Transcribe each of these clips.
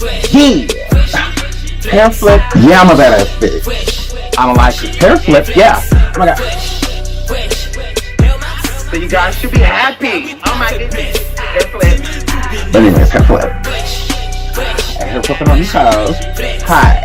Yeah. Hair flip, yeah, I'm a badass bitch. I don't like it. Hair flip, yeah. Oh my god. So you guys should be happy. Oh my goodness. Hair flip. But anyways, hair flip. Hair flipping on these toes. Hi.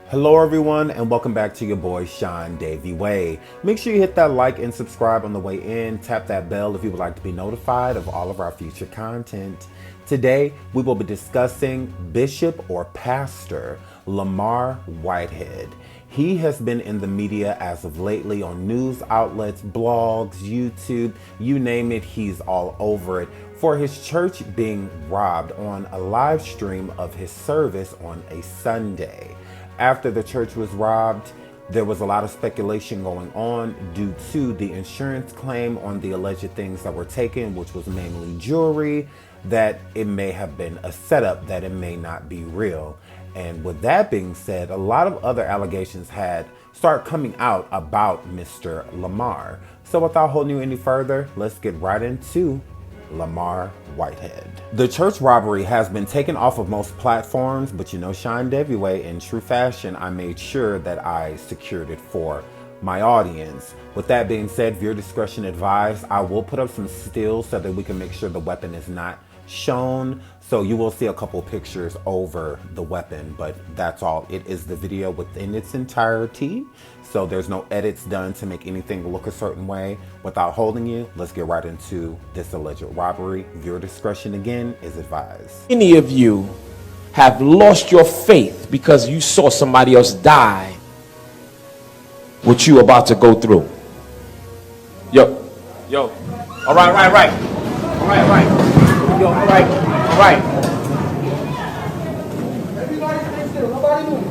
Hello everyone, and welcome back to your boy Sean Davey Way. Make sure you hit that like and subscribe on the way in. Tap that bell if you would like to be notified of all of our future content. Today, we will be discussing Bishop or Pastor Lamar Whitehead. He has been in the media as of lately on news outlets, blogs, YouTube, you name it, he's all over it, for his church being robbed on a live stream of his service on a Sunday. After the church was robbed, there was a lot of speculation going on due to the insurance claim on the alleged things that were taken, which was mainly jewelry, that it may have been a setup, that it may not be real. And with that being said, a lot of other allegations had started coming out about Mr. Lamar. So without holding you any further, let's get right into Lamar Whitehead. The church robbery has been taken off of most platforms, but you know, Sean Davey Way, in true fashion, I made sure that I secured it for my audience. With that being said, viewer discretion advised. I will put up some stills so that we can make sure the weapon is not shown. So you will see a couple pictures over the weapon, but that's all. It is the video within its entirety. So there's no edits done to make anything look a certain way. Without holding you, let's get right into this alleged robbery. Viewer discretion again is advised. Many of you have lost your faith because you saw somebody else die what you about to go through. Yo. All right. Yo, all right. Everybody stay still. Nobody move.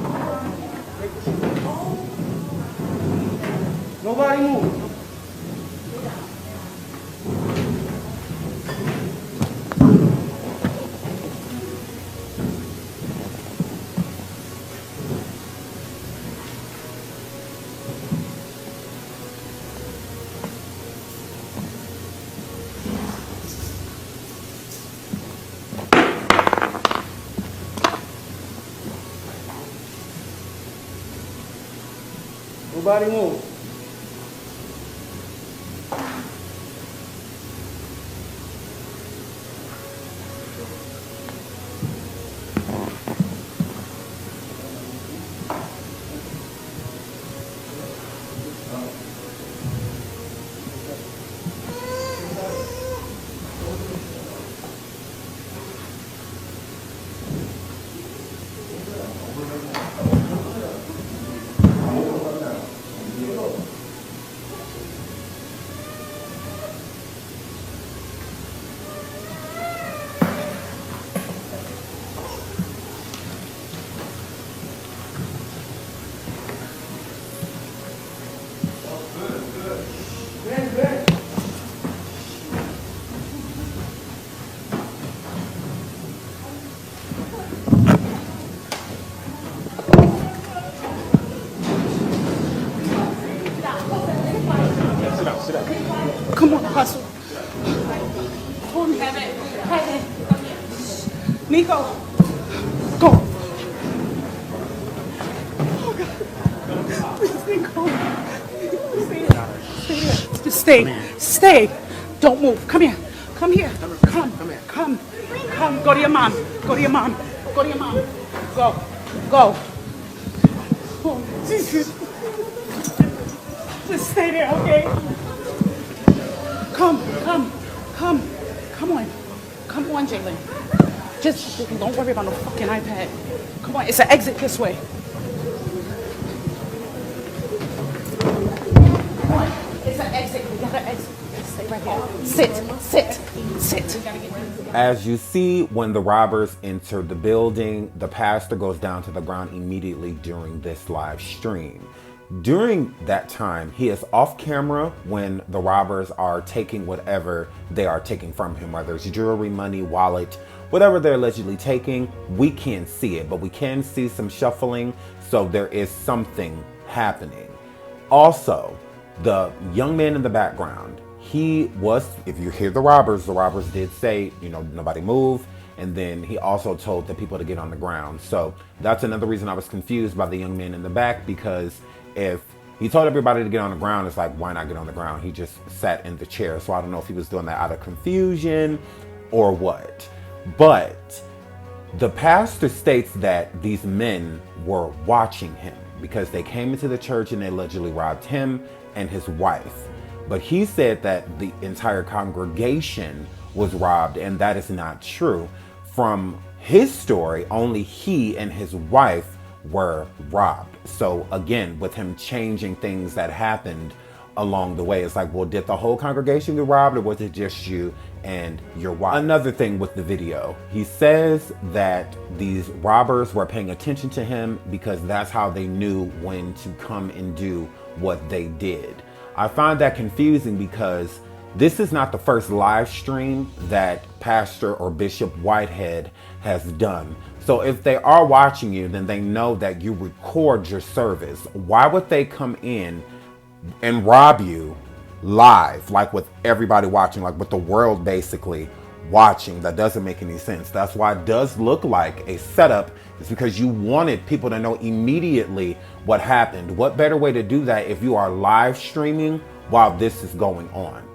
Nobody move. Nobody move. Come on, hustle. Hold me. Hey. Nico, go. Oh, God. Please, Nico. Stay there. Just stay. Don't move. Come here. Come. Go to your mom. Go. Oh, Jesus. Just stay there, okay? Come on, Jalen. Just don't worry about no fucking iPad. Come on, it's an exit this way. Come on, it's an exit. We gotta exit. Stay right here. Sit. As you see, when the robbers enter the building, the pastor goes down to the ground immediately during this live stream. During that time, he is off camera when the robbers are taking whatever they are taking from him, whether it's jewelry, money, wallet, whatever they're allegedly taking. We can't see it, but we can see some shuffling, so there is something happening. Also, The young man in the background, he was, if you hear the robbers did say, you know, nobody move. And then he also told the people to get on the ground. So that's another reason I was confused by the young man in the back, because if he told everybody to get on the ground, it's like, why not get on the ground? He just sat in the chair. So I don't know if he was doing that out of confusion or what. But the pastor states that these men were watching him because they came into the church and they allegedly robbed him and his wife. But he said that the entire congregation was robbed, and that is not true. From his story, only he and his wife were robbed. So again, with him changing things that happened along the way, it's like, well, did the whole congregation get robbed, or was it just you and your wife? Another thing with the video, he says that these robbers were paying attention to him because that's how they knew when to come and do what they did. I find that confusing because this is not the first live stream that Pastor or Bishop Whitehead has done. So if they are watching you, then they know that you record your service. Why would they come in and rob you live, like with everybody watching, like with the world basically watching? That doesn't make any sense. That's why it does look like a setup. It's because you wanted people to know immediately what happened. What better way to do that if you are live streaming while this is going on?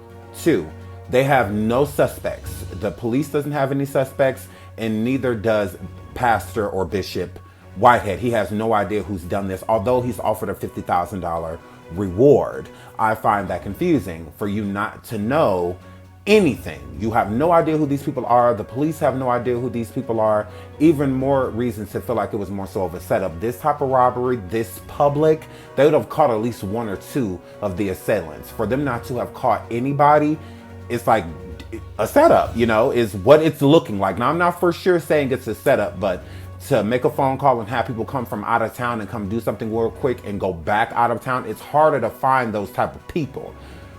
2, they have no suspects. The police doesn't have any suspects, and neither does Pastor or Bishop Whitehead. He has no idea who's done this, although he's offered a $50,000 reward. I find that confusing for you not to know anything. You have no idea who these people are. The police have no idea who these people are. Even more reasons to feel like it was more so of a setup. This type of robbery, this public, they would have caught at least 1 or 2 of the assailants. For them not to have caught anybody, it's like a setup, you know, is what it's looking like. Now, I'm not for sure saying it's a setup, but to make a phone call and have people come from out of town and come do something real quick and go back out of town, it's harder to find those type of people.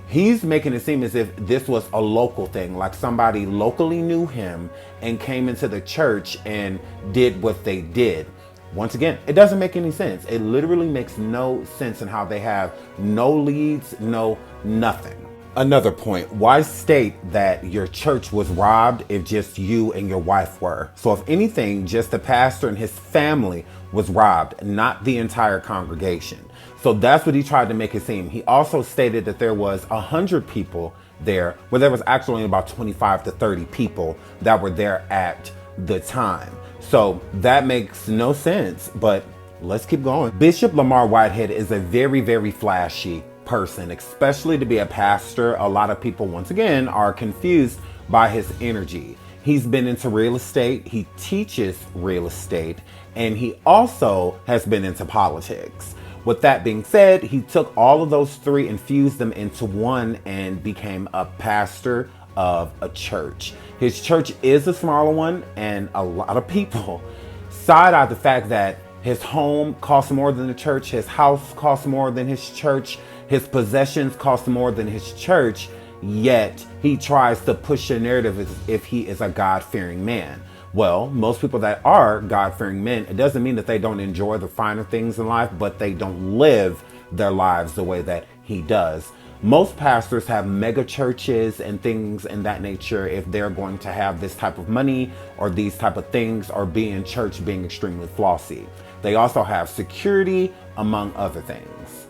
He's making it seem as if this was a local thing, like somebody locally knew him and came into the church and did what they did. Once again, it doesn't make any sense. It literally makes no sense in how they have no leads, no nothing. Another point, why state that your church was robbed if just you and your wife were? So if anything, just the pastor and his family was robbed, not the entire congregation. So that's what he tried to make it seem. He also stated that there was 100 people there, where there was actually only about 25 to 30 people that were there at the time. So that makes no sense, but let's keep going. Bishop Lamar Whitehead is a very, very flashy person, especially to be a pastor. A lot of people, once again, are confused by his energy. He's been into real estate, he teaches real estate, and he also has been into politics. With that being said, he took all of those 3 and fused them into one and became a pastor of a church. His church is a smaller one, and a lot of people side-eye the fact that his home costs more than the church, his house costs more than his church, his possessions cost more than his church, yet he tries to push a narrative as if he is a God-fearing man. Well, most people that are God-fearing men, it doesn't mean that they don't enjoy the finer things in life, but they don't live their lives the way that he does. Most pastors have mega churches and things in that nature if they're going to have this type of money or these type of things, or be in church being extremely flossy. They also have security, among other things.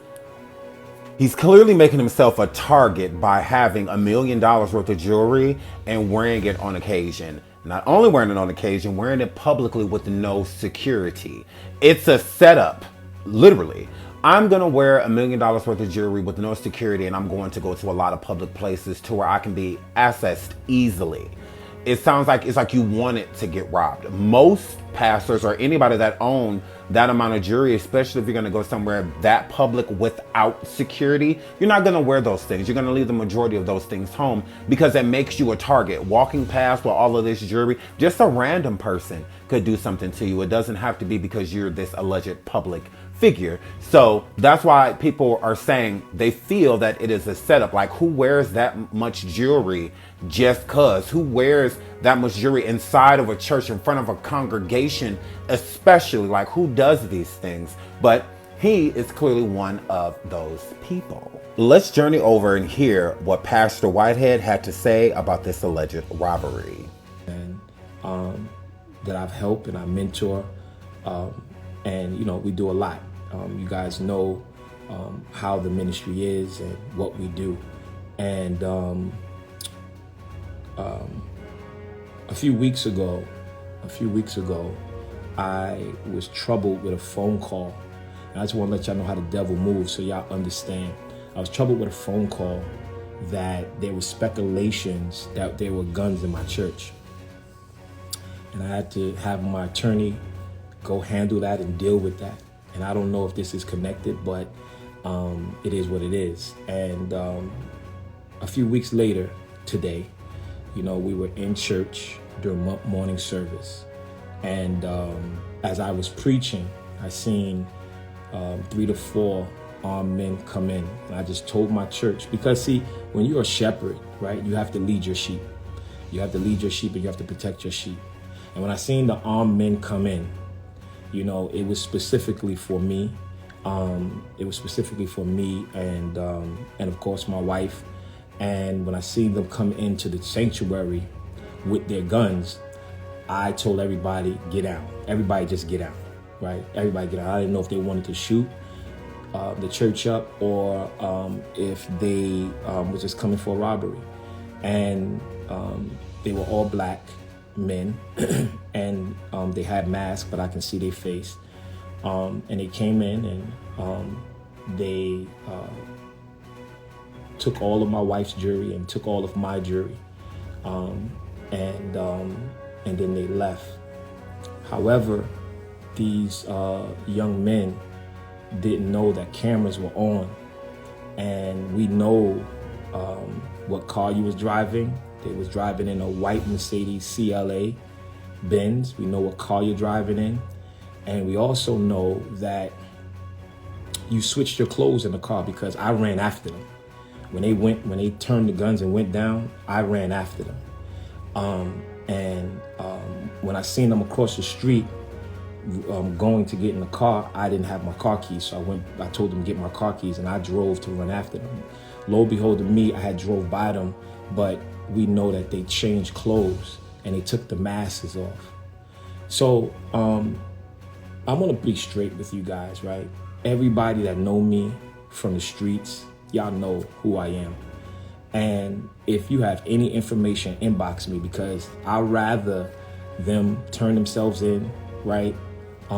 He's clearly making himself a target by having $1 million worth of jewelry and wearing it on occasion. Not only wearing it on occasion, wearing it publicly with no security. It's a setup, literally. I'm gonna wear $1 million worth of jewelry with no security, and I'm going to go to a lot of public places to where I can be accessed easily. It sounds like it's like you want it to get robbed. Most pastors or anybody that own that amount of jewelry, especially if you're going to go somewhere that public without security, you're not going to wear those things. You're going to leave the majority of those things home because it makes you a target. Walking past with all of this jewelry, just a random person could do something to you. It doesn't have to be because you're this alleged public figure. So that's why people are saying they feel that it is a setup. Like, who wears that much jewelry just cause? Who wears that much jewelry inside of a church in front of a congregation, especially? Like, who does these things? But He is clearly one of those people. Let's journey over and hear what Pastor Whitehead had to say about this alleged robbery. And that I've helped and I mentor, and you know, we do a lot. You guys know how the ministry is and what we do. And a few weeks ago, I was troubled with a phone call. And I just want to let y'all know how the devil moves so y'all understand. I was troubled with a phone call that there were speculations that there were guns in my church. And I had to have my attorney go handle that and deal with that. And I don't know if this is connected, but it is what it is. And a few weeks later, today, you know, we were in church during morning service. And as I was preaching, I seen 3 to 4 armed men come in. And I just told my church, because see, when you're a shepherd, right, you have to lead your sheep. You have to lead your sheep and you have to protect your sheep. And when I seen the armed men come in, you know, it was specifically for me. It was specifically for me and of course my wife. And when I seen them come into the sanctuary with their guns, I told everybody, get out. Everybody just get out, right? Everybody get out. I didn't know if they wanted to shoot the church up or if they were just coming for a robbery. And they were all black men and they had masks, but I can see their face. And they came in and they took all of my wife's jewelry and took all of my jewelry. And then they left. However, these young men didn't know that cameras were on, and we know what car you was driving. They was driving in a white Mercedes CLA Benz. We know what car you're driving in, and we also know that you switched your clothes in the car, because I ran after them. When they turned the guns and went down, I ran after them. When I seen them across the street going to get in the car, I didn't have my car keys. So I told them to get my car keys and I drove to run after them. Lo and behold, to me, I had drove by them, but we know that they changed clothes and they took the masks off. So I'm gonna be straight with you guys, right? Everybody that know me from the streets, y'all know who I am. And if you have any information, inbox me, because I'd rather them turn themselves in, right?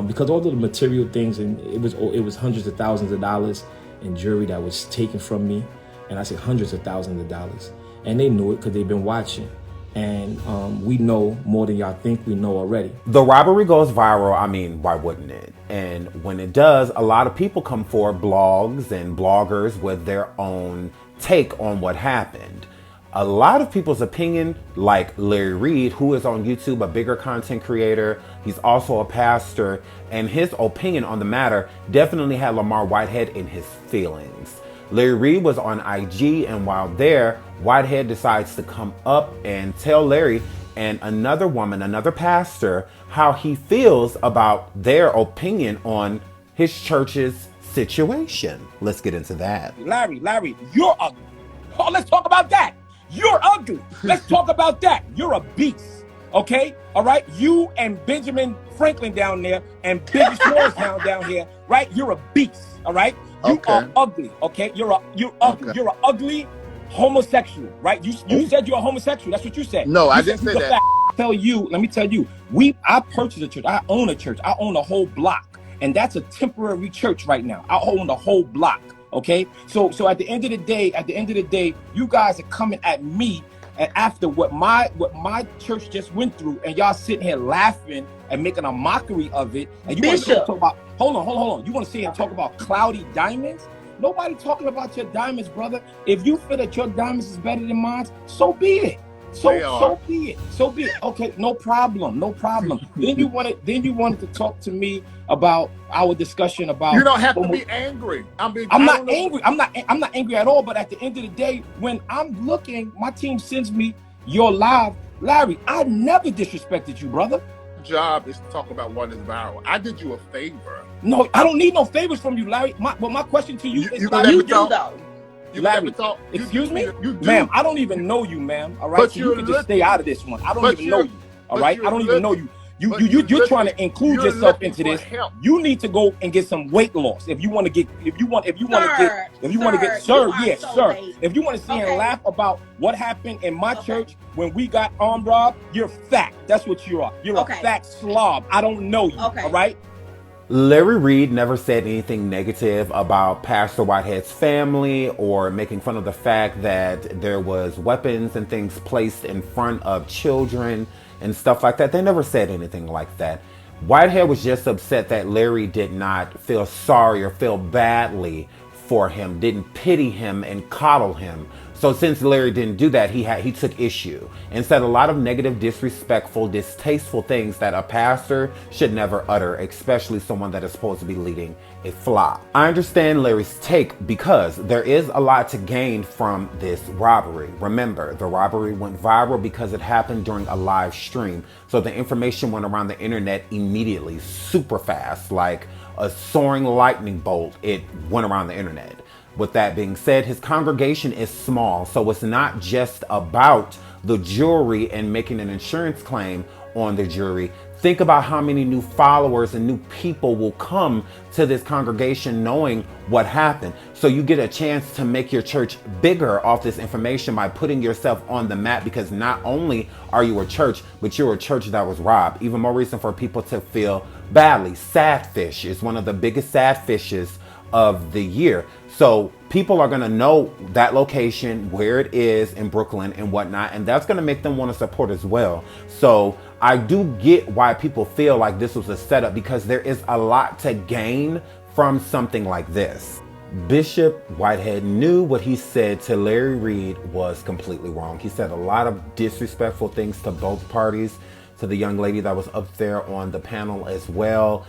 Because all of the material things, and it was hundreds of thousands of dollars in jewelry that was taken from me. And I said hundreds of thousands of dollars. And they knew it because they've been watching. And we know more than y'all think we know already. The robbery goes viral. I mean, why wouldn't it? And when it does, a lot of people come forward, blogs and bloggers, with their own take on what happened. A lot of people's opinion, like Larry Reed, who is on YouTube, a bigger content creator. He's also a pastor, and his opinion on the matter definitely had Lamar Whitehead in his feelings. Larry Reed was on IG, and while there, Whitehead decides to come up and tell Larry and another woman, another pastor, how he feels about their opinion on his church's situation. Let's get into that. Larry, you're ugly. Oh, let's talk about that. You're ugly. Let's talk about that. You're a beast. Okay? All right? You and Benjamin Franklin down there and Biggie Smalls down here, right? You're a beast. All right? You are ugly. Okay? You're ugly. You're an ugly homosexual, right? You said you're a homosexual. That's what you said. No, I didn't say that. Let me tell you, I purchased a church. I own a church. I own a whole block. And that's a temporary church right now. I own the whole block. Okay, so at the end of the day, you guys are coming at me, and after what my church just went through, and y'all sitting here laughing and making a mockery of it, and you want to talk about hold on, you want to sit here and talk about cloudy diamonds? Nobody talking about your diamonds, brother. If you feel that your diamonds is better than mine, so be it. So be it. Okay, no problem. Then you wanted to talk to me about our discussion about. You don't have to be angry. I'm not angry. I'm not angry at all. But at the end of the day, when I'm looking, my team sends me your live, Larry. I never disrespected you, brother. job is to talk about what is viral. I did you a favor. No, I don't need no favors from you, Larry. My question to you is, You gonna let You me do talk? though. You gonna let Larry, me talk? excuse me? You do. Ma'am, I don't even know you, ma'am. All right, But so you you're can just stay looking. out of this one. I don't But even know you're- you. All but right, you're I don't even know looking. you. But You're trying to include you're yourself looking into for this. help. You need to go and get some weight loss if you want to get Sir, sir, you are so sir. late. If you want to sit here and Okay. laugh about what happened in my Okay. church when we got armed robbed, you're fat. That's what you are. You're Okay. a fat slob. I don't know you. Okay. All right. Larry Reed never said anything negative about Pastor Whitehead's family or making fun of the fact that there was weapons and things placed in front of children and stuff like that. They never said anything like that. Whitehead was just upset that Larry did not feel sorry or feel badly for him, didn't pity him and coddle him. So since Larry didn't do that, he took issue and said a lot of negative, disrespectful, distasteful things that a pastor should never utter, especially someone that is supposed to be leading a flock. I understand Larry's take because there is a lot to gain from this robbery. Remember, the robbery went viral because it happened during a live stream. So the information went around the internet immediately, super fast, like a soaring lightning bolt. It went around the internet. With that being said, his congregation is small, so it's not just about the jewelry and making an insurance claim on the jewelry. Think about how many new followers and new people will come to this congregation knowing what happened. So you get a chance to make your church bigger off this information by putting yourself on the map, because not only are you a church, but you're a church that was robbed. Even more reason for people to feel badly. Sad fish is one of the biggest sad fishes of the year. So people are going to know that location, where it is in Brooklyn and whatnot, and that's going to make them want to support as well. So I do get why people feel like this was a setup, because there is a lot to gain from something like this. Bishop Whitehead knew what he said to Larry Reed was completely wrong. He said a lot of disrespectful things to both parties, to the young lady that was up there on the panel as well.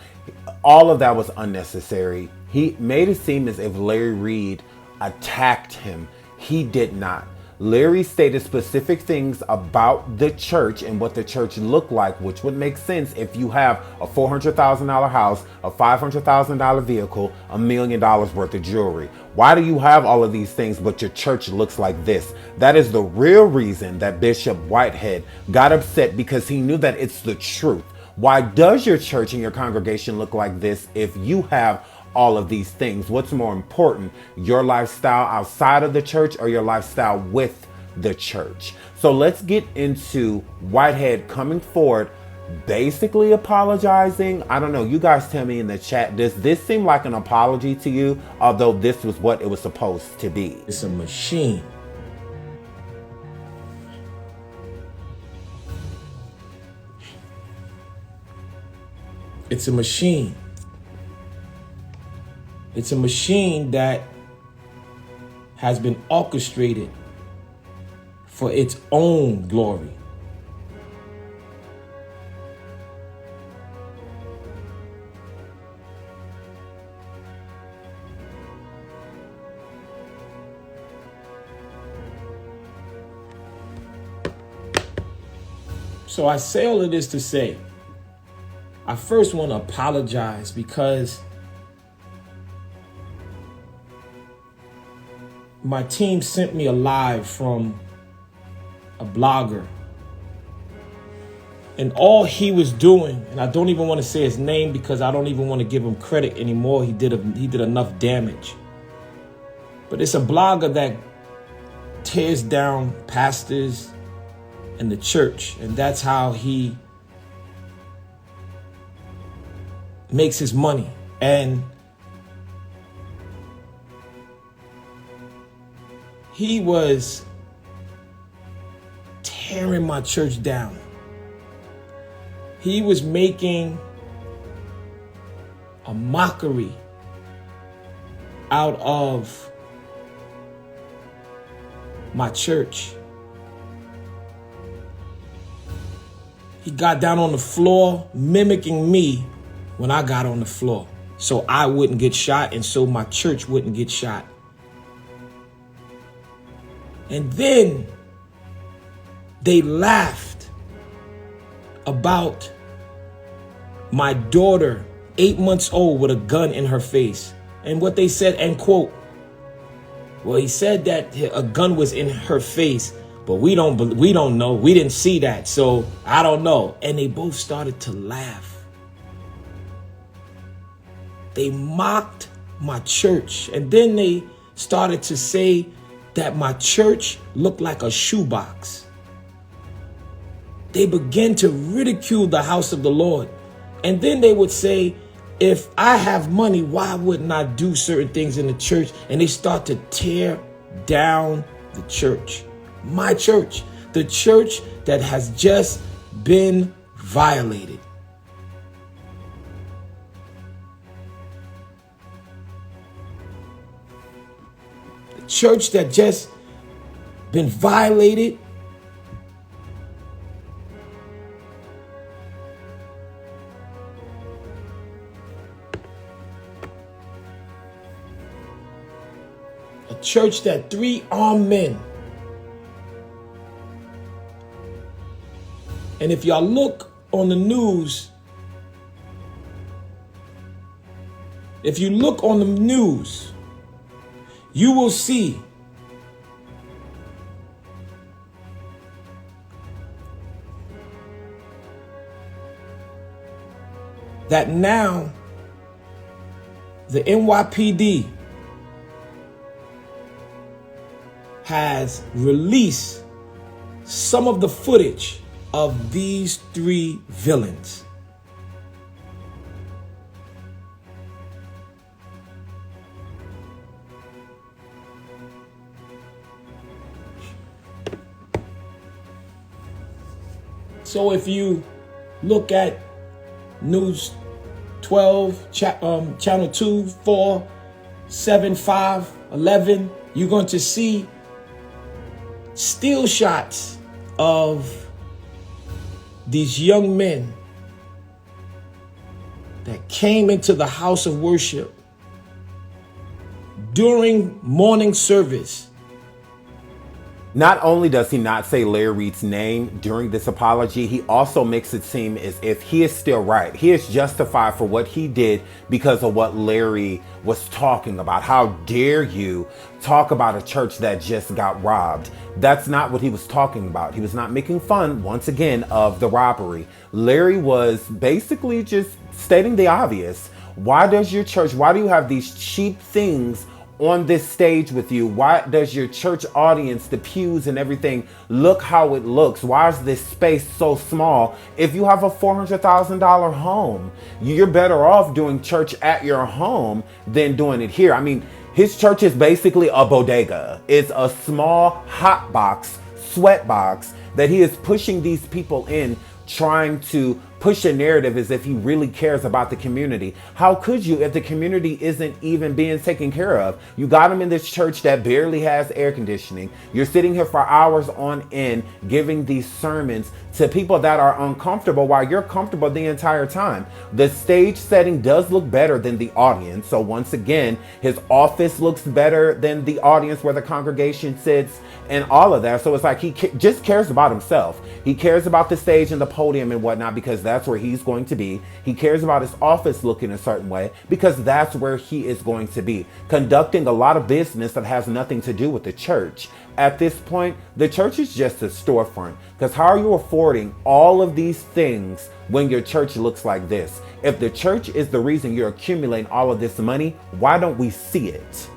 All of that was unnecessary. He made it seem as if Larry Reed attacked him. He did not. Larry stated specific things about the church and what the church looked like, which would make sense if you have a $400,000 house, a $500,000 vehicle, $1 million worth of jewelry. Why do you have all of these things but your church looks like this? That is the real reason that Bishop Whitehead got upset, because he knew that it's the truth. Why does your church and your congregation look like this if you have all of these things? What's more important, your lifestyle outside of the church or your lifestyle with the church? So let's get into Whitehead coming forward, basically apologizing. I don't know, you guys tell me in the chat, does this seem like an apology to you, although this was what it was supposed to be? It's a machine. It's a machine. It's a machine that has been orchestrated for its own glory. So I say all of this to say, I first want to apologize because my team sent me a live from a blogger. And all he was doing, and I don't even want to say his name because I don't even want to give him credit anymore. He did enough damage. But it's a blogger that tears down pastors and the church. And that's how he makes his money. And he was tearing my church down. He was making a mockery out of my church. He got down on the floor mimicking me when I got on the floor, so I wouldn't get shot and so my church wouldn't get shot. And then they laughed about my daughter, 8 months old, with a gun in her face. And what they said, end quote. Well, he said that a gun was in her face, but we don't know. We didn't see that, so I don't know. And they both started to laugh. They mocked my church, and then they started to say that my church looked like a shoebox. They began to ridicule the house of the Lord. And then they would say, if I have money, why wouldn't I do certain things in the church? And they start to tear down the church. My church, the church that has just been violated. The church that just been violated. A church that 3 armed men. And if y'all look on the news, you will see that now the NYPD has released some of the footage of these 3 villains. So if you look at News 12, Channel 2, 4, 7, 5, 11, you're going to see still shots of these young men that came into the house of worship during morning service. Not only does he not say Larry Reed's name during this apology, he also makes it seem as if he is still right. He is justified for what he did because of what Larry was talking about. How dare you talk about a church that just got robbed? That's not what he was talking about. He was not making fun, once again, of the robbery. Larry was basically just stating the obvious. Why do you have these cheap things on this stage with you? Why does your church audience, the pews and everything, look how it looks? Why is this space so small? If you have a $400,000 home, you're better off doing church at your home than doing it here. I mean, his church is basically a bodega. It's a small hot box, sweat box that he is pushing these people in, trying to push a narrative as if he really cares about the community. How could you if the community isn't even being taken care of? You got him in this church that barely has air conditioning. You're sitting here for hours on end giving these sermons to people that are uncomfortable while you're comfortable the entire time. The stage setting does look better than the audience. So once again, his office looks better than the audience where the congregation sits and all of that. So it's like he just cares about himself. He cares about the stage and the podium and whatnot because that's where he's going to be. He cares about his office looking a certain way because that's where he is going to be, conducting a lot of business that has nothing to do with the church. At this point, the church is just a storefront, because how are you affording all of these things when your church looks like this? If the church is the reason you're accumulating all of this money, why don't we see it?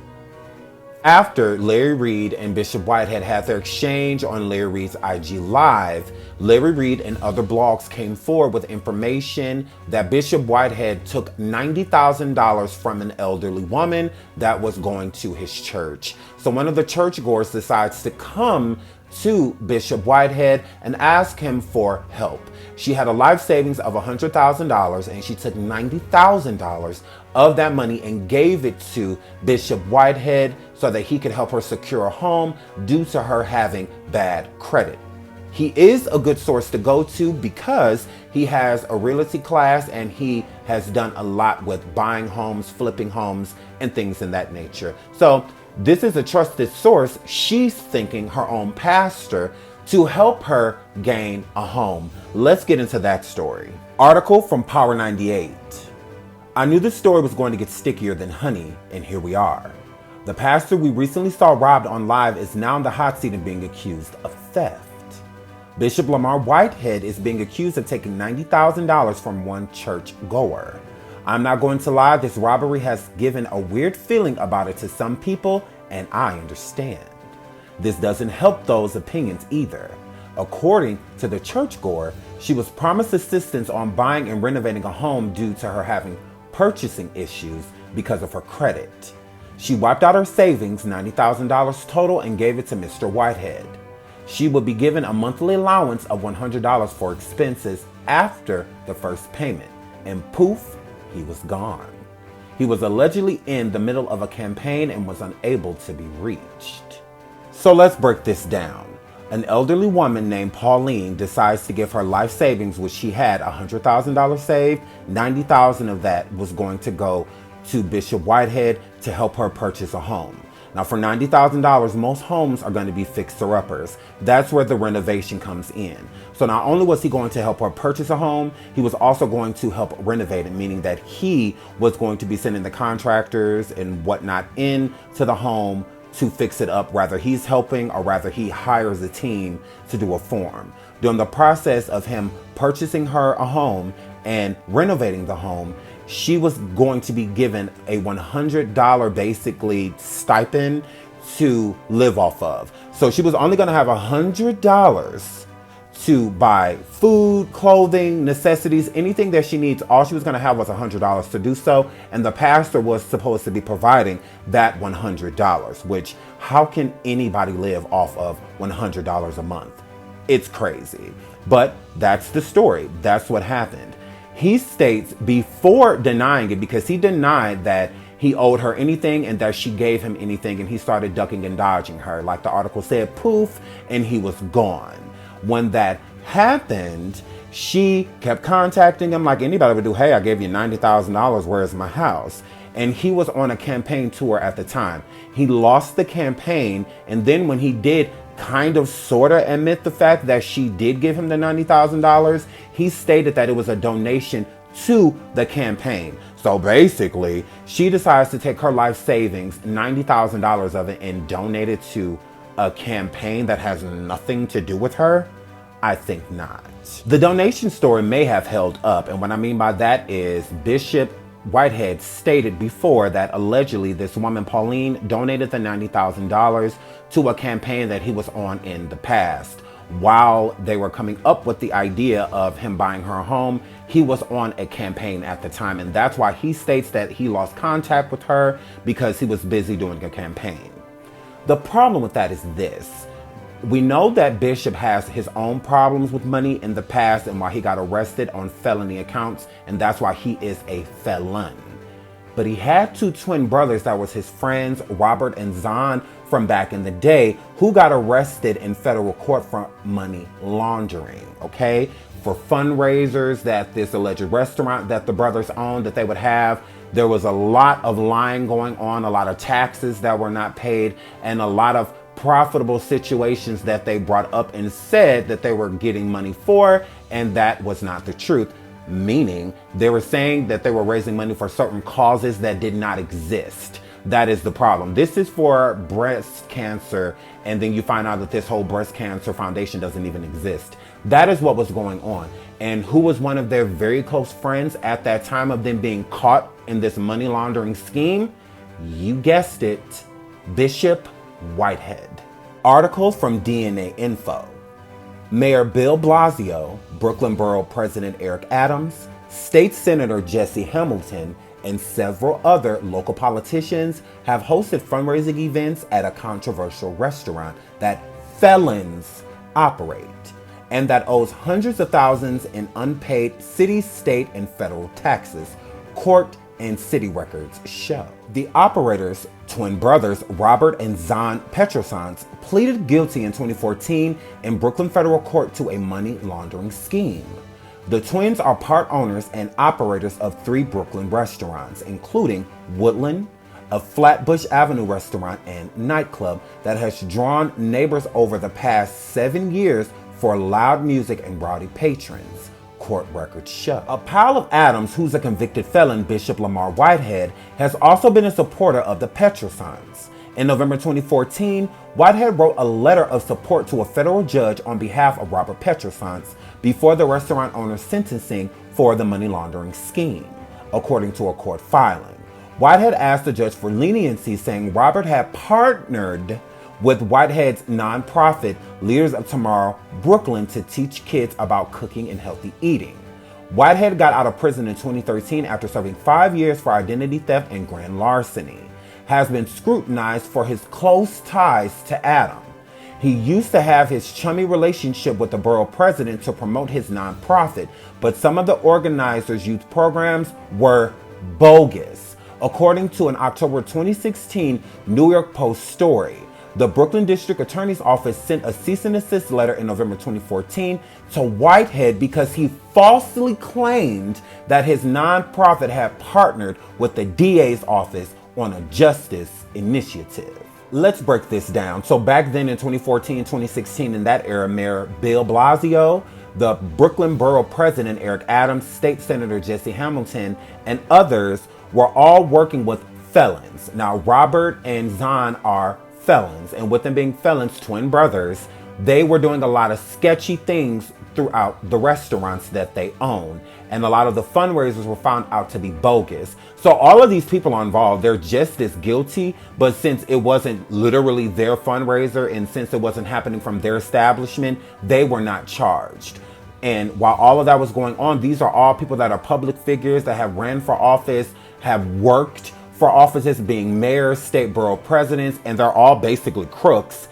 After Larry Reed and Bishop Whitehead had their exchange on Larry Reed's IG Live, Larry Reed and other blogs came forward with information that Bishop Whitehead took $90,000 from an elderly woman that was going to his church. So one of the churchgoers decides to come to Bishop Whitehead and ask him for help. She had a life savings of $100,000 and she took $90,000 of that money and gave it to Bishop Whitehead so that he could help her secure a home due to her having bad credit. He is a good source to go to because he has a realty class and he has done a lot with buying homes, flipping homes, and things in that nature. So this is a trusted source. She's thinking her own pastor to help her gain a home. Let's get into that story. Article from Power 98. I knew this story was going to get stickier than honey, and here we are. The pastor we recently saw robbed on live is now in the hot seat and being accused of theft. Bishop Lamar Whitehead is being accused of taking $90,000 from one church goer. I'm not going to lie, this robbery has given a weird feeling about it to some people, and I understand. This doesn't help those opinions either. According to the churchgoer, she was promised assistance on buying and renovating a home due to her having purchasing issues because of her credit. She wiped out her savings, $90,000 total, and gave it to Mr. Whitehead. She would be given a monthly allowance of $100 for expenses after the first payment, and poof, he was gone. He was allegedly in the middle of a campaign and was unable to be reached. So let's break this down. An elderly woman named Pauline decides to give her life savings, which she had $100,000 saved. $90,000 of that was going to go to Bishop Whitehead to help her purchase a home. Now, for $90,000, most homes are going to be fixer-uppers. That's where the renovation comes in. So not only was he going to help her purchase a home, he was also going to help renovate it, meaning that he was going to be sending the contractors and whatnot into the home to fix it up. Rather he's helping, or rather he hires a team to do a form. During the process of him purchasing her a home and renovating the home, she was going to be given a $100 basically stipend to live off of. So she was only going to have $100 to buy food, clothing, necessities, anything that she needs. All she was going to have was $100 to do so. And the pastor was supposed to be providing that $100, which how can anybody live off of $100 a month? It's crazy. But that's the story. That's what happened. He states before denying it, because he denied that he owed her anything and that she gave him anything, and he started ducking and dodging her. Like the article said, poof, and he was gone. When that happened, she kept contacting him like anybody would do. Hey, I gave you $90,000. Where's my house? And he was on a campaign tour at the time. He lost the campaign, and then when he did kind of sort of admit the fact that she did give him the $90,000, he stated that it was a donation to the campaign. So basically, she decides to take her life savings, $90,000 of it, and donate it to a campaign that has nothing to do with her? I think not. The donation story may have held up, and what I mean by that is Bishop Whitehead stated before that allegedly this woman, Pauline, donated the $90,000 to a campaign that he was on in the past. While they were coming up with the idea of him buying her a home, he was on a campaign at the time, and that's why he states that he lost contact with her because he was busy doing a campaign. The problem with that is this. We know that Bishop has his own problems with money in the past and why he got arrested on felony accounts, and that's why he is a felon. But he had two twin brothers that was his friends, Robert and Zahn, from back in the day, who got arrested in federal court for money laundering, okay? For fundraisers that this alleged restaurant that the brothers owned that they would have. There was a lot of lying going on, a lot of taxes that were not paid, and a lot of profitable situations that they brought up and said that they were getting money for, and that was not the truth. Meaning they were saying that they were raising money for certain causes that did not exist. That is the problem. This is for breast cancer, and then you find out that this whole breast cancer foundation doesn't even exist. That is what was going on. And who was one of their very close friends at that time of them being caught in this money laundering scheme? You guessed it, Bishop Whitehead. Article from DNA Info. Mayor Bill Blasio, Brooklyn Borough President Eric Adams, State Senator Jesse Hamilton, and several other local politicians have hosted fundraising events at a controversial restaurant that felons operate and that owes hundreds of thousands in unpaid city, state, and federal taxes, court and city records show. The operators, twin brothers Robert and Zahn Petrosans, pleaded guilty in 2014 in Brooklyn federal court to a money laundering scheme. The twins are part owners and operators of 3 Brooklyn restaurants, including Woodland, a Flatbush Avenue restaurant and nightclub that has drawn neighbors over the past 7 years for loud music and rowdy patrons, court records show. A pal of Adams, who's a convicted felon, Bishop Lamar Whitehead, has also been a supporter of the petrol signs. In November 2014, Whitehead wrote a letter of support to a federal judge on behalf of Robert Petrosant before the restaurant owner's sentencing for the money laundering scheme, according to a court filing. Whitehead asked the judge for leniency, saying Robert had partnered with Whitehead's nonprofit Leaders of Tomorrow Brooklyn to teach kids about cooking and healthy eating. Whitehead got out of prison in 2013 after serving 5 years for identity theft and grand larceny. Has been scrutinized for his close ties to Adam. He used to have his chummy relationship with the borough president to promote his nonprofit, but some of the organizers' youth programs were bogus. According to an October 2016 New York Post story, the Brooklyn District Attorney's Office sent a cease and desist letter in November 2014 to Whitehead because he falsely claimed that his nonprofit had partnered with the DA's office on a justice initiative. Let's break this down. So back then in 2014, 2016, in that era, Mayor Bill Blasio, the Brooklyn Borough President Eric Adams, State Senator Jesse Hamilton, and others were all working with felons. Now, Robert and Zahn are felons, and with them being felons, twin brothers, they were doing a lot of sketchy things throughout the restaurants that they own. And a lot of the fundraisers were found out to be bogus. So all of these people are involved, they're just as guilty, but since it wasn't literally their fundraiser and since it wasn't happening from their establishment, they were not charged. And while all of that was going on, these are all people that are public figures that have ran for office, have worked for offices being mayors, state borough presidents, and they're all basically crooks.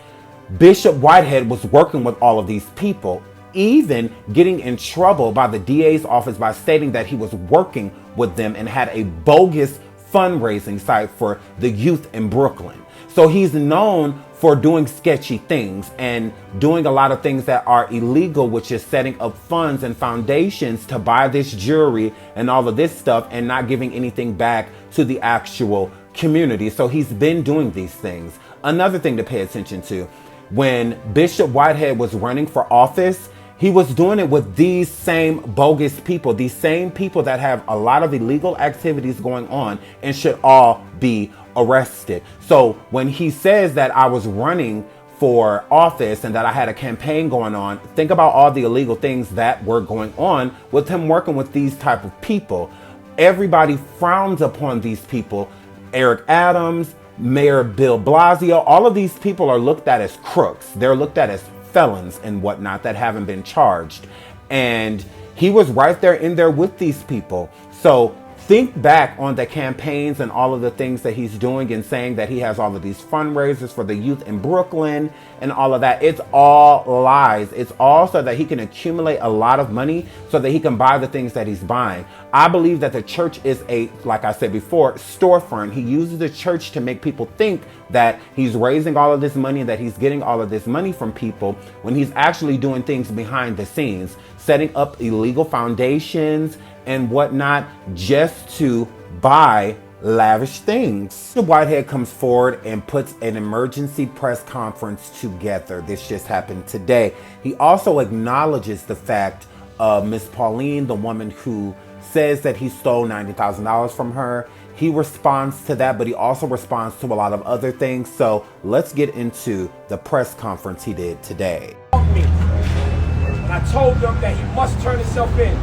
Bishop Whitehead was working with all of these people, even getting in trouble by the DA's office by stating that he was working with them and had a bogus fundraising site for the youth in Brooklyn. So he's known for doing sketchy things and doing a lot of things that are illegal, which is setting up funds and foundations to buy this jewelry and all of this stuff and not giving anything back to the actual community. So he's been doing these things. Another thing to pay attention to, when Bishop Whitehead was running for office, he was doing it with these same bogus people, these same people that have a lot of illegal activities going on and should all be arrested. So when he says that I was running for office and that I had a campaign going on, think about all the illegal things that were going on with him working with these type of people. Everybody frowns upon these people. Eric Adams, Mayor Bill Blasio, all of these people are looked at as crooks. They're looked at as felons and whatnot that haven't been charged. And he was right there in there with these people. So think back on the campaigns and all of the things that he's doing and saying that he has all of these fundraisers for the youth in Brooklyn and all of that. It's all lies. It's all so that he can accumulate a lot of money so that he can buy the things that he's buying. I believe that the church is a, like I said before, storefront. He uses the church to make people think that he's raising all of this money, that he's getting all of this money from people, when he's actually doing things behind the scenes, setting up illegal foundations and whatnot just to buy lavish things. Whitehead comes forward and puts an emergency press conference together. This just happened today. He also acknowledges the fact of Miss Pauline, the woman who says that he stole $90,000 from her. He responds to that, but he also responds to a lot of other things. So let's get into the press conference he did today. Me. And I told them that he must turn himself in.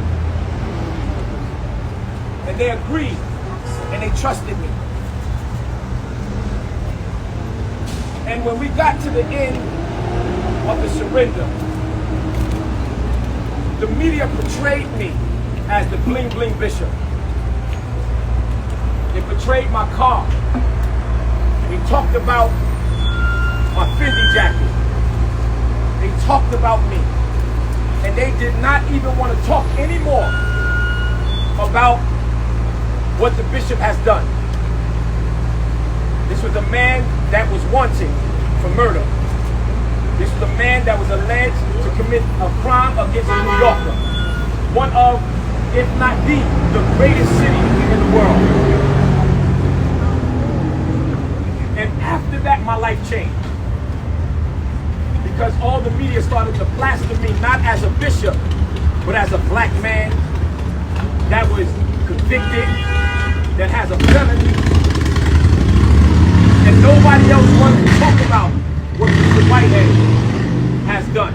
And they agreed, and they trusted me. And when we got to the end of the surrender, the media portrayed me as the bling bling bishop. They portrayed my car. They talked about my Fendi jacket. They talked about me. And they did not even want to talk anymore about what the bishop has done. This was a man that was wanted for murder. This was a man that was alleged to commit a crime against a New Yorker. One of, if not the greatest city in the world. And after that, my life changed. Because all the media started to plaster me, not as a bishop, but as a black man that was convicted, that has a felony. And nobody else wanted to talk about what Mr. Whitehead has done.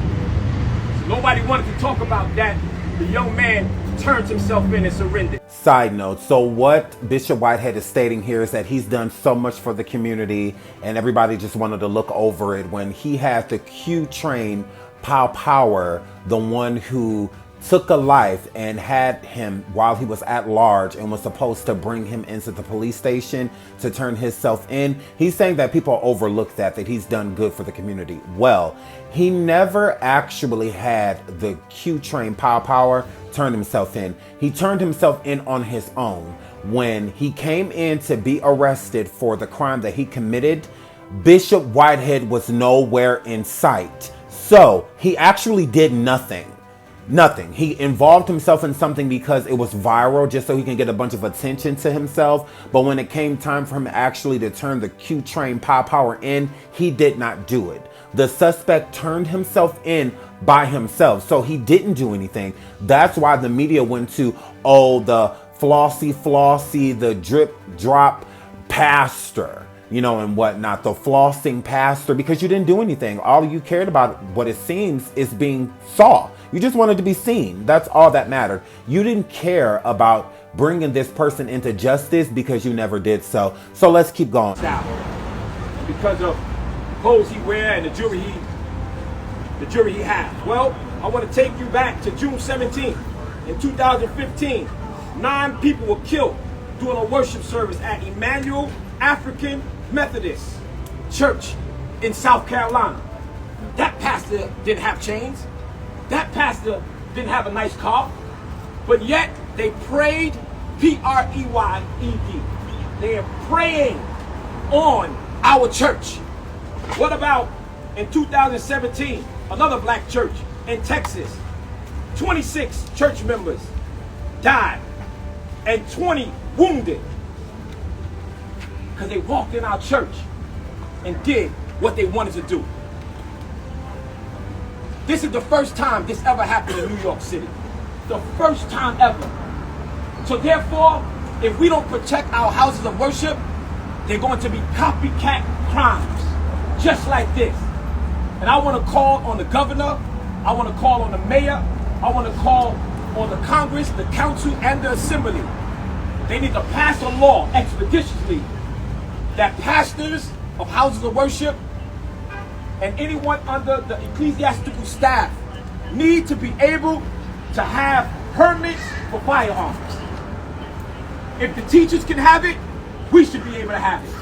Nobody wanted to talk about that. The young man turned himself in and surrendered. Side note, so what Bishop Whitehead is stating here is that he's done so much for the community and everybody just wanted to look over it when he had to Q-train Power, the one who took a life and had him while he was at large and was supposed to bring him into the police station to turn himself in. He's saying that people overlook that he's done good for the community. Well, he never actually had the Q-train Power turn himself in. He turned himself in on his own. When he came in to be arrested for the crime that he committed, Bishop Whitehead was nowhere in sight. So he actually did nothing. Nothing. He involved himself in something because it was viral just so he can get a bunch of attention to himself. But when it came time for him actually to turn the Q-train Power in, he did not do it. The suspect turned himself in by himself. So he didn't do anything. That's why the media went to, oh, the flossy, the drip drop pastor, you know, and whatnot, the flossing pastor, because you didn't do anything. All you cared about, what it seems, is being saw. You just wanted to be seen. That's all that mattered. You didn't care about bringing this person into justice because you never did so. So let's keep going. Because of clothes he wear and the jury he has. Well, I want to take you back to June 17th in 2015. 9 people were killed during a worship service at Emmanuel African Methodist Church in South Carolina. That pastor didn't have chains. That pastor didn't have a nice car. But yet they prayed, P-R-E-Y-E-D. They are praying on our church. What about in 2017, another black church in Texas? 26 church members died and 20 wounded because they walked in our church and did what they wanted to do. This is the first time this ever happened in New York City. The first time ever. So therefore, if we don't protect our houses of worship, they're going to be copycat crimes, just like this. And I want to call on the governor, I want to call on the mayor, I want to call on the Congress, the council, and the assembly. They need to pass a law expeditiously that pastors of houses of worship and anyone under the ecclesiastical staff need to be able to have permits for firearms. If the teachers can have it, we should be able to have it.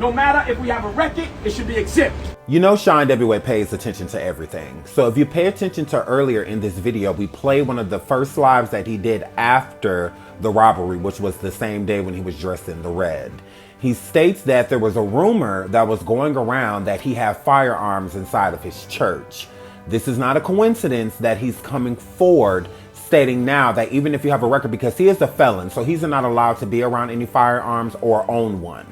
No matter if we have a record, it should be exempt. You know, Sean W. pays attention to everything. So if you pay attention to earlier in this video, we played one of the first lives that he did after the robbery, which was the same day when he was dressed in the red. He states that there was a rumor that was going around that he had firearms inside of his church. This is not a coincidence that he's coming forward stating now that even if you have a record, because he is a felon, so he's not allowed to be around any firearms or own one.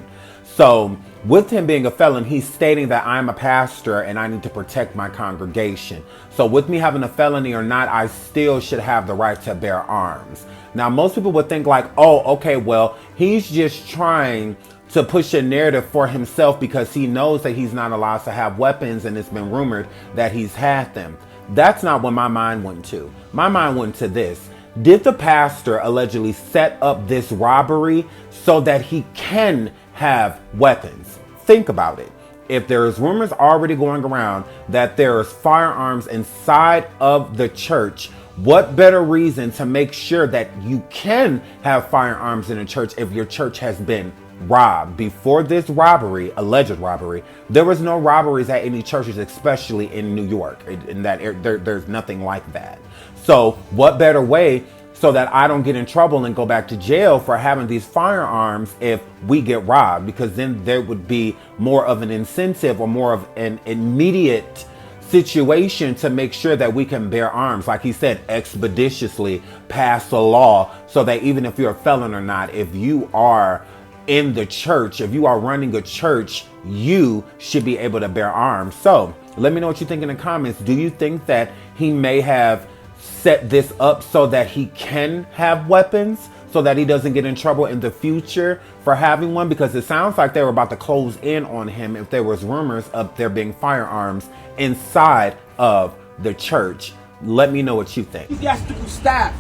So with him being a felon, he's stating that I'm a pastor and I need to protect my congregation. So with me having a felony or not, I still should have the right to bear arms. Now, most people would think like, oh, okay, well, he's just trying to push a narrative for himself because he knows that he's not allowed to have weapons and it's been rumored that he's had them. That's not what my mind went to. My mind went to this. Did the pastor allegedly set up this robbery so that he can have weapons? Think about it. If there's rumors already going around that there's firearms inside of the church, what better reason to make sure that you can have firearms in a church if your church has been robbed? Before this robbery, alleged robbery, there was no robberies at any churches, especially in New York. In that there's nothing like that. So what better way so that I don't get in trouble and go back to jail for having these firearms if we get robbed? Because then there would be more of an incentive or more of an immediate situation to make sure that we can bear arms. Like he said, expeditiously pass a law so that even if you're a felon or not, if you are in the church, if you are running a church, you should be able to bear arms. So let me know what you think in the comments. Do you think that he may have set this up so that he can have weapons, so that he doesn't get in trouble in the future for having one? Because it sounds like they were about to close in on him if there was rumors of there being firearms inside of the church. Let me know what you think. Ecclesiastical staff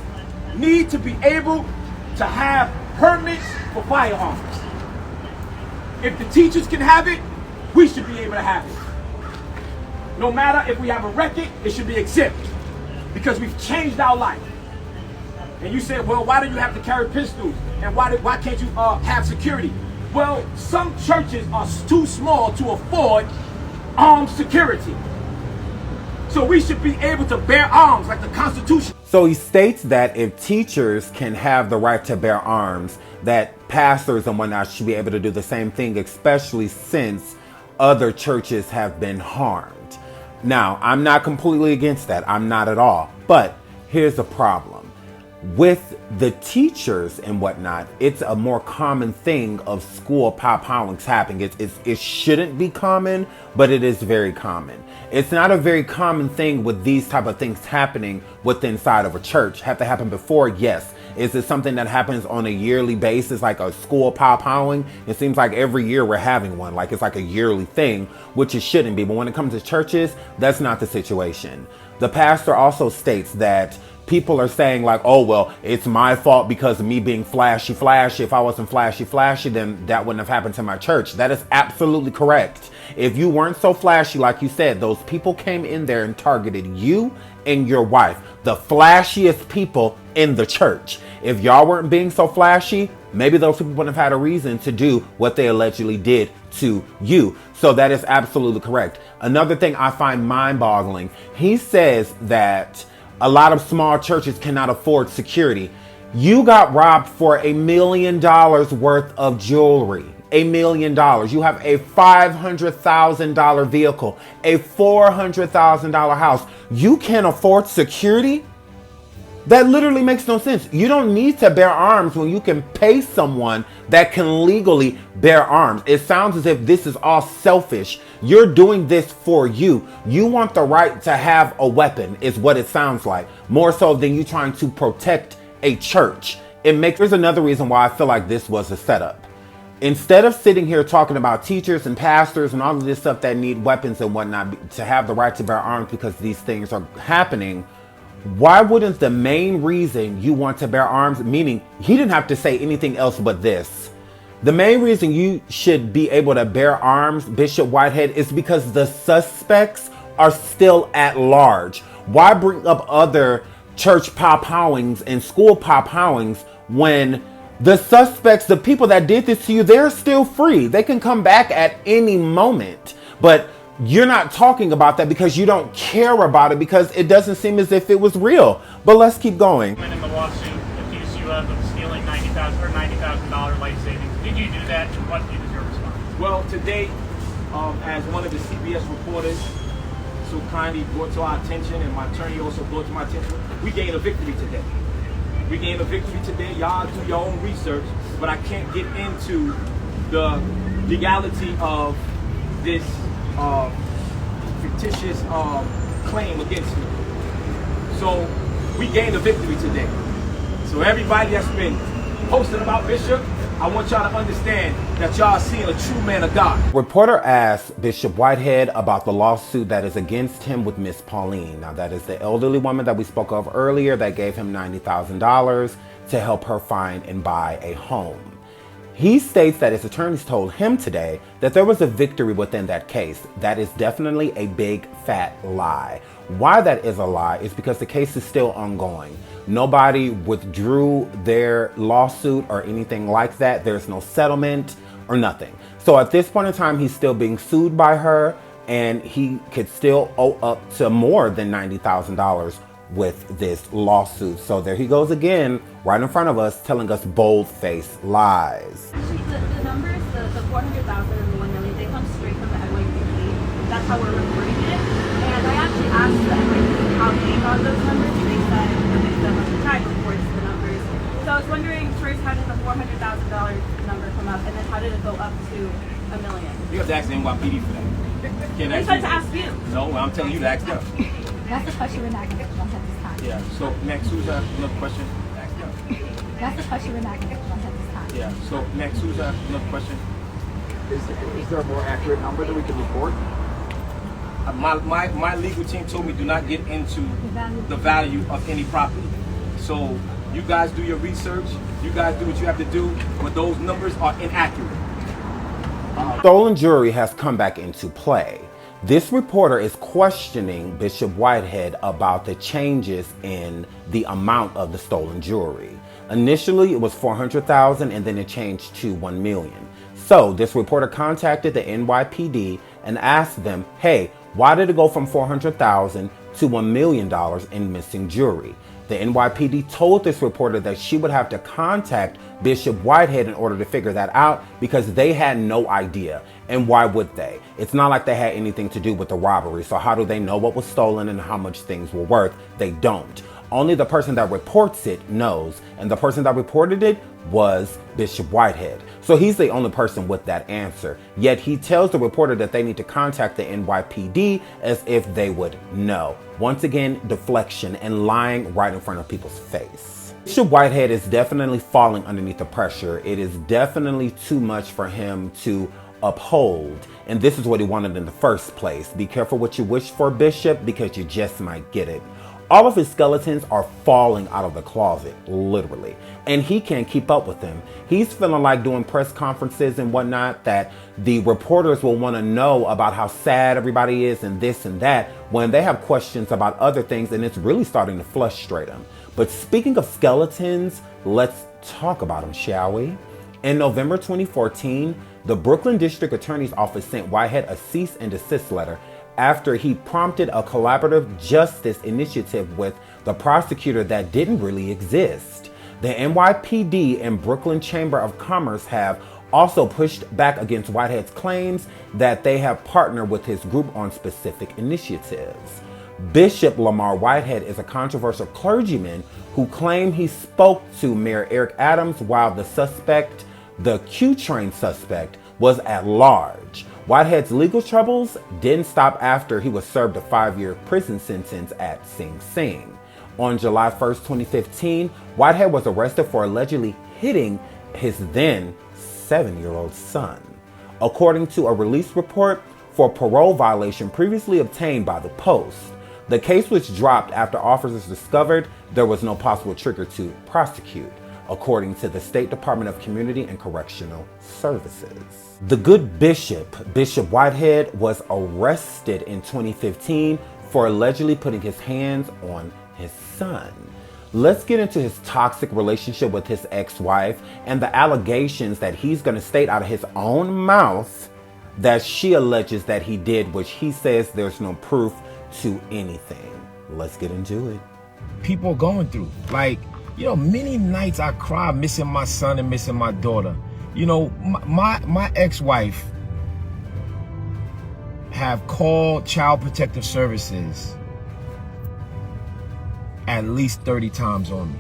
need to be able to have permits for firearms. If the teachers can have it, we should be able to have it. No matter if we have a record, it should be exempt, because we've changed our life. And you said, well, why do you have to carry pistols? And why can't you have security? Well, some churches are too small to afford armed security. So we should be able to bear arms like the Constitution. So he states that if teachers can have the right to bear arms, that pastors and whatnot should be able to do the same thing, especially since other churches have been harmed. Now, I'm not completely against that. I'm not at all. But here's the problem. With the teachers and whatnot, it's a more common thing of school pop-howlings happening. It shouldn't be common, but it is very common. It's not a very common thing with these type of things happening within inside of a church. Have to happen before? Yes. Is it something that happens on a yearly basis, like a school pop-howling? It seems like every year we're having one, like it's like a yearly thing, which it shouldn't be. But when it comes to churches, that's not the situation. The pastor also states that people are saying like, oh, well, it's my fault because of me being flashy. If I wasn't flashy, then that wouldn't have happened to my church. That is absolutely correct. If you weren't so flashy, like you said, those people came in there and targeted you and your wife, the flashiest people in the church. If y'all weren't being so flashy, maybe those people wouldn't have had a reason to do what they allegedly did to you. So that is absolutely correct. Another thing I find mind-boggling, he says that a lot of small churches cannot afford security. You got robbed for $1 million worth of jewelry. $1 million. You have a $500,000 vehicle, a $400,000 house. You can't afford security? That literally makes no sense. You don't need to bear arms when you can pay someone that can legally bear arms. It sounds as if this is all selfish. You're doing this for you. You want the right to have a weapon is what it sounds like. More so than you trying to protect a church. There's another reason why I feel like this was a setup. Instead of sitting here talking about teachers and pastors and all of this stuff that need weapons and whatnot to have the right to bear arms because these things are happening, why wouldn't the main reason you want to bear arms, meaning he didn't have to say anything else but this, the main reason you should be able to bear arms, Bishop Whitehead, is because the suspects are still at large. Why bring up other church pop-howlings and school pop-howlings when the suspects, the people that did this to you, they're still free. They can come back at any moment. But you're not talking about that because you don't care about it, because it doesn't seem as if it was real. But let's keep going. In the lawsuit accused you of stealing $90,000 life savings. Did you do that, and what is your response? Well, today, as one of the CBS reporters so kindly brought to our attention, and my attorney also brought to my attention, we gained a victory today. We gained a victory today. Y'all do your own research, but I can't get into the legality of this fictitious claim against me. So we gained a victory today. So everybody that's been posting about Bishop, I want y'all to understand that y'all are seeing a true man of God. Reporter asked Bishop Whitehead about the lawsuit that is against him with Miss Pauline. Now, that is the elderly woman that we spoke of earlier that gave him $90,000 to help her find and buy a home. He states that his attorneys told him today that there was a victory within that case. That is definitely a big fat lie. Why that is a lie is because the case is still ongoing. Nobody withdrew their lawsuit or anything like that. There's no settlement or nothing. So at this point in time, he's still being sued by her, and he could still owe up to more than $90,000 with this lawsuit. So there he goes again, right in front of us, telling us bold-faced lies. Actually, the numbers, the 400,000 and the 1 million, they come straight from the NYPD. That's how we're reporting it. And I actually asked the NYPD how they got those numbers, and they said that they said like the tag reports the numbers. So So I was wondering, first, how did the $400,000 number come up, and then how did it go up to $1 million? You have to ask the NYPD for that. Can't I ask tried me. to ask you. No, I'm telling you to ask them. That's the question we're not going to address at this time. Yeah. So next, who's another question? Ask them. That's the question we're not going to address at this time. Yeah. So next, who's another question? Is there a more accurate number that we can report? My legal team told me do not get into the value of any property. So you guys do your research. You guys do what you have to do, but those numbers are inaccurate. Stolen jewelry has come back into play. This reporter is questioning Bishop Whitehead about the changes in the amount of the stolen jewelry. Initially, it was $400,000 and then it changed to $1 million. So this reporter contacted the NYPD and asked them, hey, why did it go from $400,000 to $1 million in missing jewelry? The NYPD told this reporter that she would have to contact Bishop Whitehead in order to figure that out because they had no idea. And why would they? It's not like they had anything to do with the robbery. So how do they know what was stolen and how much things were worth? They don't. Only the person that reports it knows. And the person that reported it was Bishop Whitehead. So he's the only person with that answer. Yet he tells the reporter that they need to contact the NYPD as if they would know. Once again, deflection and lying right in front of people's face. Bishop Whitehead is definitely falling underneath the pressure. It is definitely too much for him to uphold. And this is what he wanted in the first place. Be careful what you wish for, Bishop, because you just might get it. All of his skeletons are falling out of the closet, literally. And he can't keep up with them. He's feeling like doing press conferences and whatnot that the reporters will want to know about how sad everybody is and this and that when they have questions about other things, and it's really starting to frustrate him. But speaking of skeletons, let's talk about them, shall we? In November 2014, the Brooklyn District Attorney's Office sent Whitehead a cease and desist letter after he prompted a collaborative justice initiative with the prosecutor that didn't really exist. The NYPD and Brooklyn Chamber of Commerce have also pushed back against Whitehead's claims that they have partnered with his group on specific initiatives. Bishop Lamar Whitehead is a controversial clergyman who claimed he spoke to Mayor Eric Adams while the suspect, the Q-Train suspect, was at large. Whitehead's legal troubles didn't stop after he was served a 5-year prison sentence at Sing Sing. On July 1st, 2015, Whitehead was arrested for allegedly hitting his then 7-year-old son. According to a release report for parole violation previously obtained by the Post, the case was dropped after officers discovered there was no possible trigger to prosecute, according to the State Department of Community and Correctional Services. The good Bishop, Bishop Whitehead, was arrested in 2015 for allegedly putting his hands on his son. Let's get into his toxic relationship with his ex-wife and the allegations that he's going to state out of his own mouth that she alleges that he did, which he says there's no proof to anything. Let's get into it. People going through, like, you know, many nights I cry missing my son and missing my daughter. You know, my ex-wife have called Child Protective Services at least 30 times on me,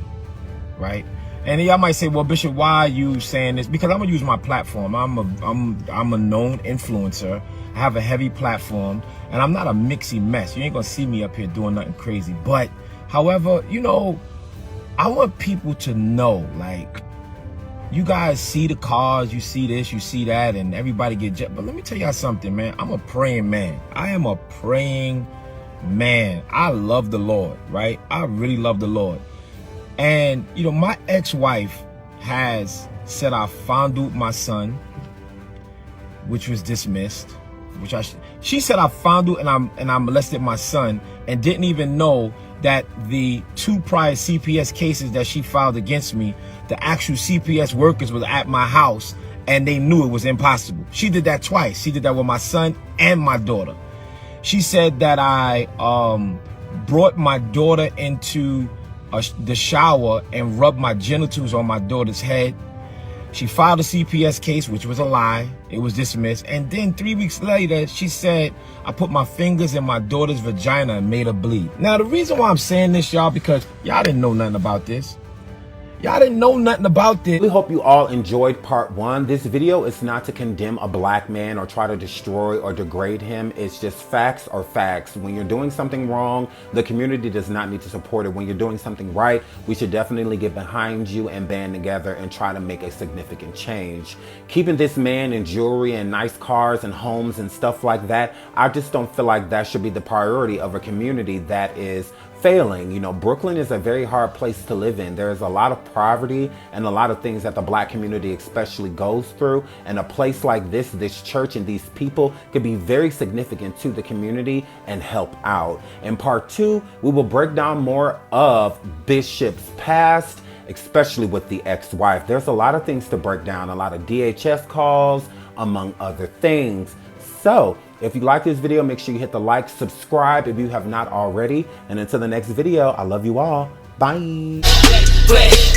right? And y'all might say, well, Bishop, why are you saying this? Because I'm gonna use my platform. I'm a known influencer. I have a heavy platform, and I'm not a mixy mess. You ain't gonna see me up here doing nothing crazy. But, however, you know, I want people to know, like, you guys see the cars, you see this, you see that, and everybody get jet. But let me tell y'all something, man. I'm a praying man. I am a praying man. I love the Lord, right? I really love the Lord. And, you know, my ex-wife has said I fondled my son, which was dismissed. She said I fondled and I molested my son and didn't even know that the 2 prior CPS cases that she filed against me, the actual CPS workers were at my house and they knew it was impossible. She did that twice. She did that with my son and my daughter. She said that I brought my daughter into the shower and rubbed my genitals on my daughter's head. She filed a CPS case, which was a lie. It was dismissed. And then 3 weeks later, she said, I put my fingers in my daughter's vagina and made her bleed. Now, the reason why I'm saying this, y'all, because y'all didn't know nothing about this. Y'all didn't know nothing about this. We hope you all enjoyed part 1. This video is not to condemn a black man or try to destroy or degrade him. It's just facts are facts. When you're doing something wrong, the community does not need to support it. When you're doing something right, we should definitely get behind you and band together and try to make a significant change. Keeping this man in jewelry and nice cars and homes and stuff like that, I just don't feel like that should be the priority of a community that is failing. You know, Brooklyn is a very hard place to live in. There's a lot of poverty and a lot of things that the black community especially goes through. And a place like this church and these people could be very significant to the community and help out. In part 2, we will break down more of Bishop's past, especially with the ex-wife. There's a lot of things to break down, a lot of DHS calls, among other things. So, if you like this video, make sure you hit the like, subscribe if you have not already. And until the next video, I love you all. Bye. Flex,